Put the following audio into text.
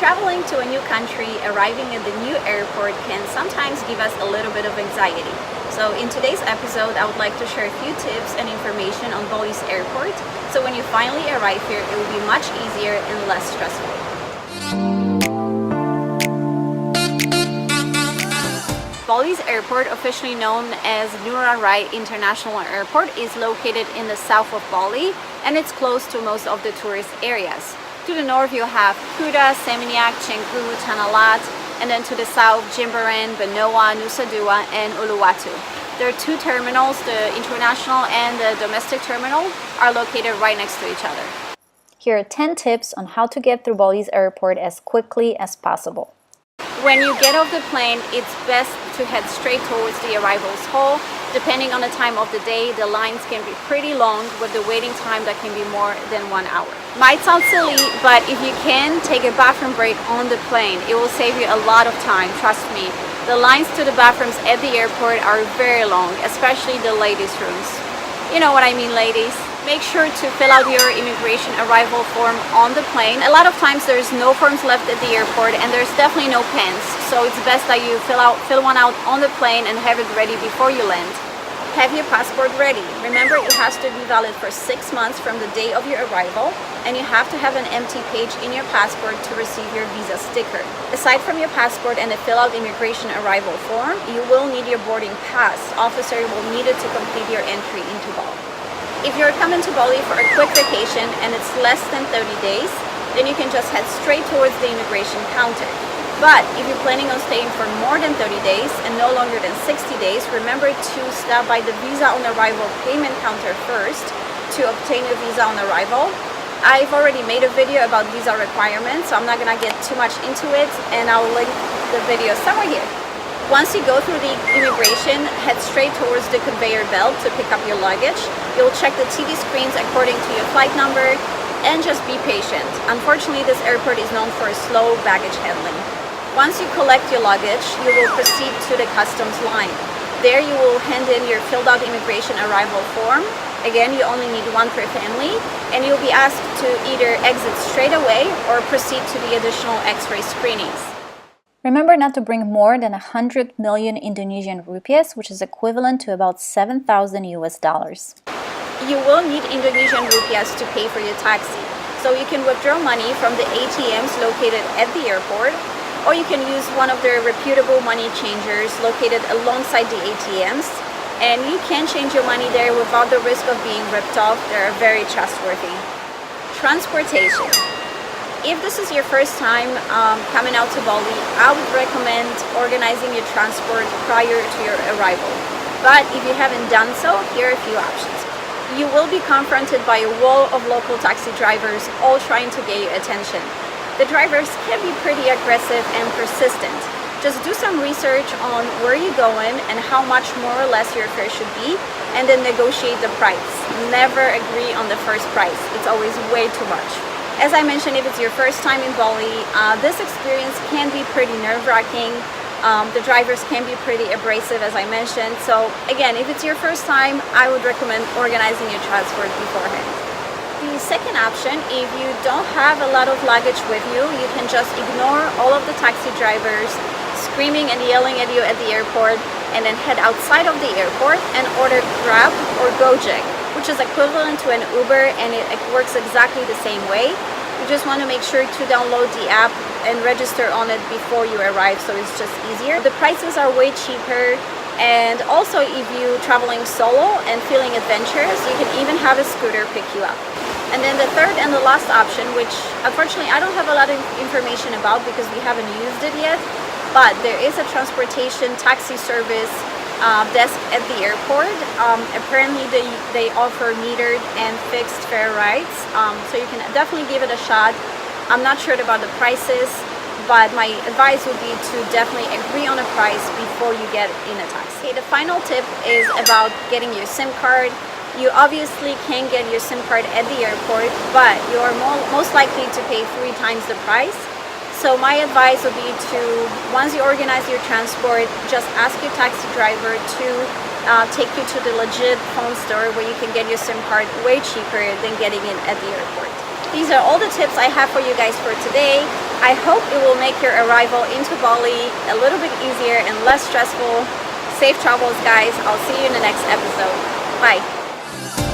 Traveling to a new country, arriving at the new airport can sometimes give us a little bit of anxiety. So in today's episode, I would like to share a few tips and information on Bali's airport, so when you finally arrive here, it will be much easier and less stressful. Bali's airport, officially known as Ngurah Rai International Airport, is located in the south of Bali, and it's close to most of the tourist areas. To the north you have Kuta, Seminyak, Canggu, Tanah Lot, and then to the south Jimbaran, Benoa, Nusa Dua, and Uluwatu. There are two terminals, the international and the domestic terminal are located right next to each other. Here are 10 tips on how to get through Bali's airport as quickly as possible. When you get off the plane, it's best to head straight towards the arrivals hall. Depending on the time of the day, the lines can be pretty long with the waiting time that can be more than 1 hour. Might sound silly, but if you can, take a bathroom break on the plane. It will save you a lot of time, trust me. The lines to the bathrooms at the airport are very long, especially the ladies' rooms. You know what I mean, ladies? Make sure to fill out your immigration arrival form on the plane. A lot of times there's no forms left at the airport and there's definitely no pens. So it's best that you fill one out on the plane and have it ready before you land. Have your passport ready. Remember, it has to be valid for 6 months from the day of your arrival, and you have to have an empty page in your passport to receive your visa sticker. Aside from your passport and the fill out immigration arrival form, you will need your boarding pass. Officer will need it to complete your entry into Bali. If you're coming to Bali for a quick vacation and it's less than 30 days, then you can just head straight towards the immigration counter. But if you're planning on staying for more than 30 days and no longer than 60 days, remember to stop by the visa on arrival payment counter first to obtain your visa on arrival. I've already made a video about visa requirements, so I'm not gonna get too much into it, and I'll link the video somewhere here. Once you go through the immigration, head straight towards the conveyor belt to pick up your luggage. You'll check the TV screens according to your flight number and just be patient. Unfortunately, this airport is known for slow baggage handling. Once you collect your luggage, you will proceed to the customs line. There you will hand in your filled out immigration arrival form. Again, you only need one per family, and you'll be asked to either exit straight away or proceed to the additional X-ray screenings. Remember not to bring more than 100 million Indonesian rupiahs, which is equivalent to about 7,000 US dollars. You will need Indonesian rupiahs to pay for your taxi. So you can withdraw money from the ATMs located at the airport, or you can use one of their reputable money changers located alongside the ATMs, and you can change your money there without the risk of being ripped off. They're very trustworthy. Transportation. If this is your first time coming out to Bali, I would recommend organizing your transport prior to your arrival. But if you haven't done so, here are a few options. You will be confronted by a wall of local taxi drivers all trying to get your attention. The drivers can be pretty aggressive and persistent. Just do some research on where you're going and how much more or less your fare should be, and then negotiate the price. Never agree on the first price. It's always way too much. As I mentioned, if it's your first time in Bali, this experience can be pretty nerve-wracking. The drivers can be pretty abrasive, as I mentioned. So again, if it's your first time, I would recommend organizing your transport beforehand. The second option, if you don't have a lot of luggage with you, you can just ignore all of the taxi drivers screaming and yelling at you at the airport, and then head outside of the airport and order Grab or Gojek, which is equivalent to an Uber, and it works exactly the same way. You just want to make sure to download the app and register on it before you arrive, so it's just easier. The prices are way cheaper. And also, if you're traveling solo and feeling adventurous, you can even have a scooter pick you up. And then the third and the last option, which unfortunately I don't have a lot of information about because we haven't used it yet, but there is a transportation taxi service desk at the airport. Apparently they offer metered and fixed fare rides, so you can definitely give it a shot. I'm not sure about the prices, but my advice would be to definitely agree on a price before you get in a taxi. Okay, the final tip is about getting your SIM card. You obviously can get your SIM card at the airport, but you are most likely to pay 3 times the price. So my advice would be to, once you organize your transport, just ask your taxi driver to take you to the legit phone store where you can get your SIM card way cheaper than getting it at the airport. These are all the tips I have for you guys for today. I hope it will make your arrival into Bali a little bit easier and less stressful. Safe travels, guys. I'll see you in the next episode. Bye.